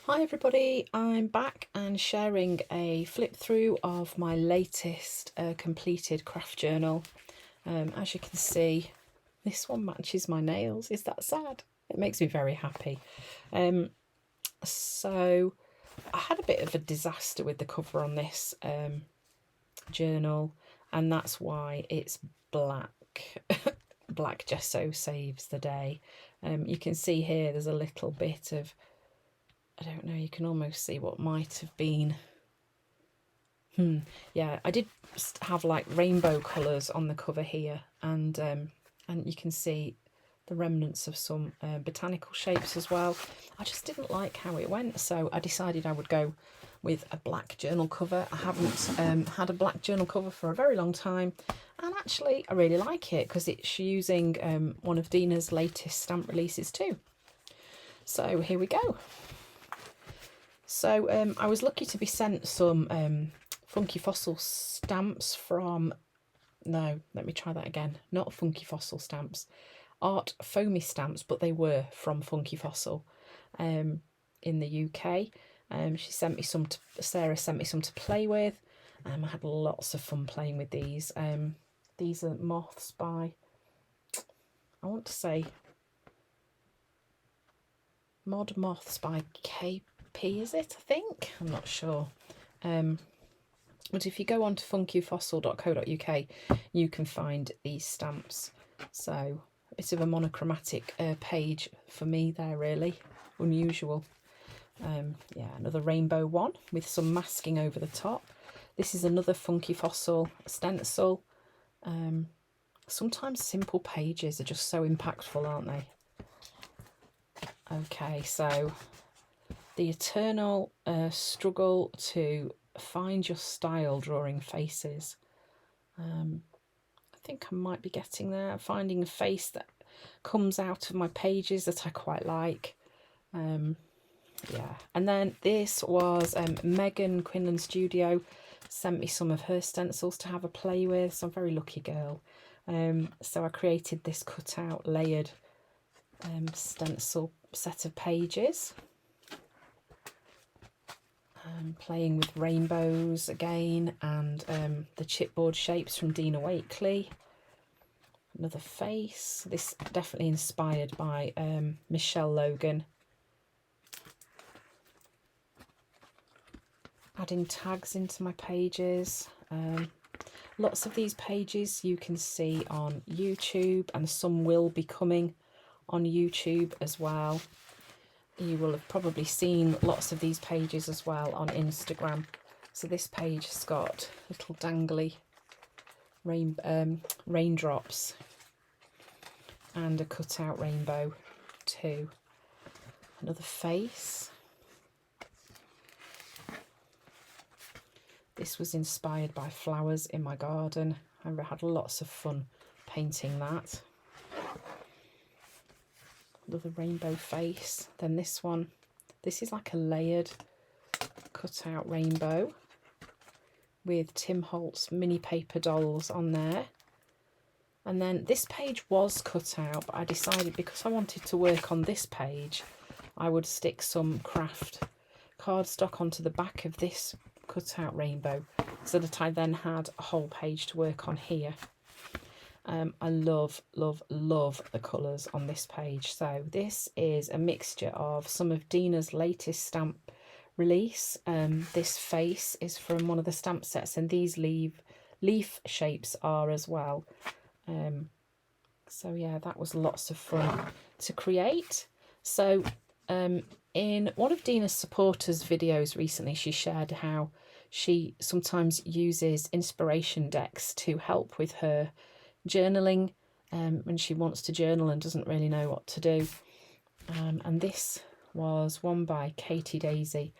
Hi everybody, I'm back and sharing a flip through of my latest completed craft journal. As you can see, this one matches my nails. Is that sad? It makes me very happy. So I had a bit of a disaster with the cover on this journal, and that's why it's black. Black gesso saves the day. You can see here there's a little bit of, I don't know, you can almost see what might have been. Yeah, I did have like rainbow colours on the cover here, and you can see the remnants of some botanical shapes as well. I just didn't like how it went, so I decided I would go with a black journal cover. I haven't had a black journal cover for a very long time, and actually I really like it because it's using one of Dina's latest stamp releases too. So here we go. So I was lucky to be sent some Funky Fossil stamps from, no, let me try that again, not Funky Fossil stamps, Art Foamy stamps, but they were from Funky Fossil in the UK. She sent me some, Sarah sent me some to play with. I had lots of fun playing with these. These are moths by, I want to say, Mod Moths by KP, is it? I think, I'm not sure. But if you go on to funkyfossil.co.uk, you can find these stamps. So a bit of a monochromatic page for me there, really unusual. Yeah, another rainbow one with some masking over the top. This is another Funky Fossil stencil. Sometimes simple pages are just so impactful, aren't they? Okay, so the eternal struggle to find your style drawing faces. I think I might be getting there, finding a face that comes out of my pages that I quite like. Yeah, and then this was Megan Quinlan Studio sent me some of her stencils to have a play with, so I'm a very lucky girl. So I created this cutout layered stencil set of pages. Playing with rainbows again, and the chipboard shapes from Dina Wakely. Another face. This definitely inspired by Michelle Logan. Adding tags into my pages. Lots of these pages you can see on YouTube, and some will be coming on YouTube as well. You will have probably seen lots of these pages as well on Instagram. So this page has got little dangly raindrops and a cutout rainbow too. Another face. This was inspired by flowers in my garden. I had lots of fun painting that. Another rainbow face. Then this one, this is like a layered cutout rainbow with Tim Holtz mini paper dolls on there. And then this page was cut out, but I decided because I wanted to work on this page, I would stick some kraft cardstock onto the back of this cutout rainbow so that I then had a whole page to work on here. I love, love, love the colours on this page. So this is a mixture of some of Dina's latest stamp release. This face is from one of the stamp sets, and these leaf shapes are as well. So yeah, that was lots of fun to create. So in one of Dina's supporters videos recently, she shared how she sometimes uses inspiration decks to help with her journaling when she wants to journal and doesn't really know what to do. And this was one by Katie Daisy,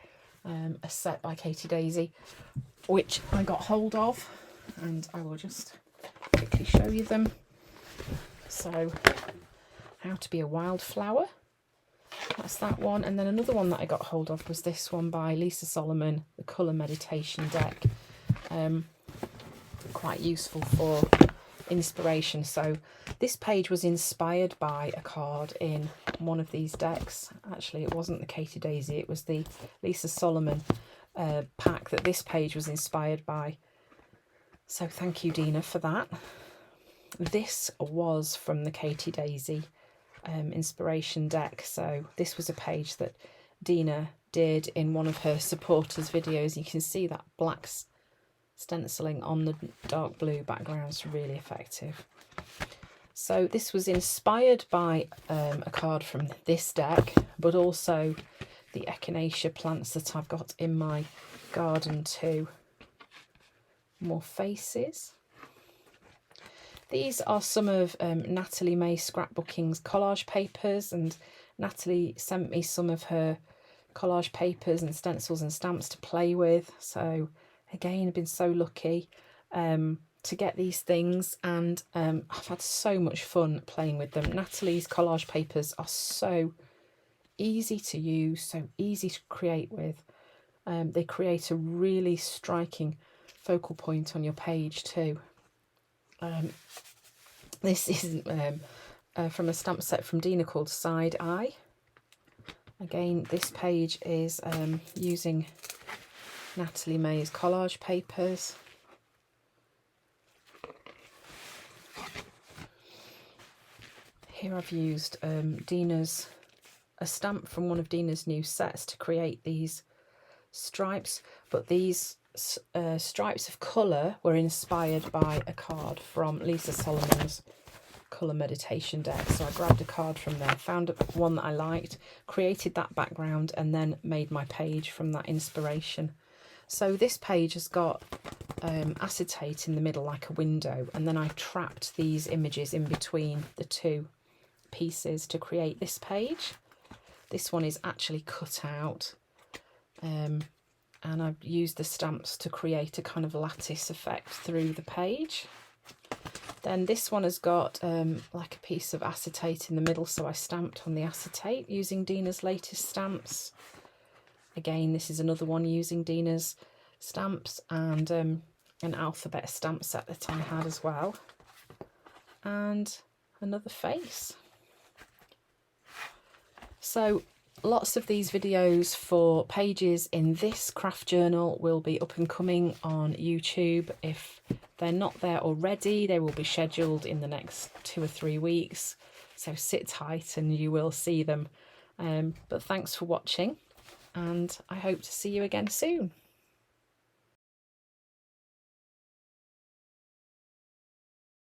a set by Katie Daisy, which I got hold of, and I will just quickly show you them. So, How to Be a Wildflower, that's that one. And then another one that I got hold of was this one by Lisa Solomon, the Colour Meditation Deck. Quite useful for inspiration. So this page was inspired by a card in one of these decks. Actually, it wasn't the Katie Daisy, it was the Lisa Solomon pack that this page was inspired by. So thank you, Dina, for that. This was from the Katie Daisy inspiration deck. So this was a page that Dina did in one of her supporters videos. You can see that black stenciling on the dark blue background is really effective. So this was inspired by a card from this deck, but also the echinacea plants that I've got in my garden too. More faces. These are some of Natalie May Scrapbooking's collage papers, and Natalie sent me some of her collage papers and stencils and stamps to play with. So again, I've been so lucky to get these things, and I've had so much fun playing with them. Natalie's collage papers are so easy to use, so easy to create with. They create a really striking focal point on your page too. This is from a stamp set from Dina called Side Eye. Again, this page is using Natalie May's collage papers. Here I've used a stamp from one of Dina's new sets to create these stripes, but these stripes of colour were inspired by a card from Lisa Solomon's colour meditation deck. So I grabbed a card from there, found one that I liked, created that background, and then made my page from that inspiration. So this page has got acetate in the middle like a window, and then I trapped these images in between the two pieces to create this page. This one is actually cut out, and I've used the stamps to create a kind of lattice effect through the page. Then this one has got like a piece of acetate in the middle, so I stamped on the acetate using Dina's latest stamps. Again, this is another one using Dina's stamps and an alphabet stamp set that I had as well. And another face. So lots of these videos for pages in this craft journal will be up and coming on YouTube. If they're not there already, they will be scheduled in the next 2 or 3 weeks. So sit tight and you will see them. But thanks for watching, and I hope to see you again soon.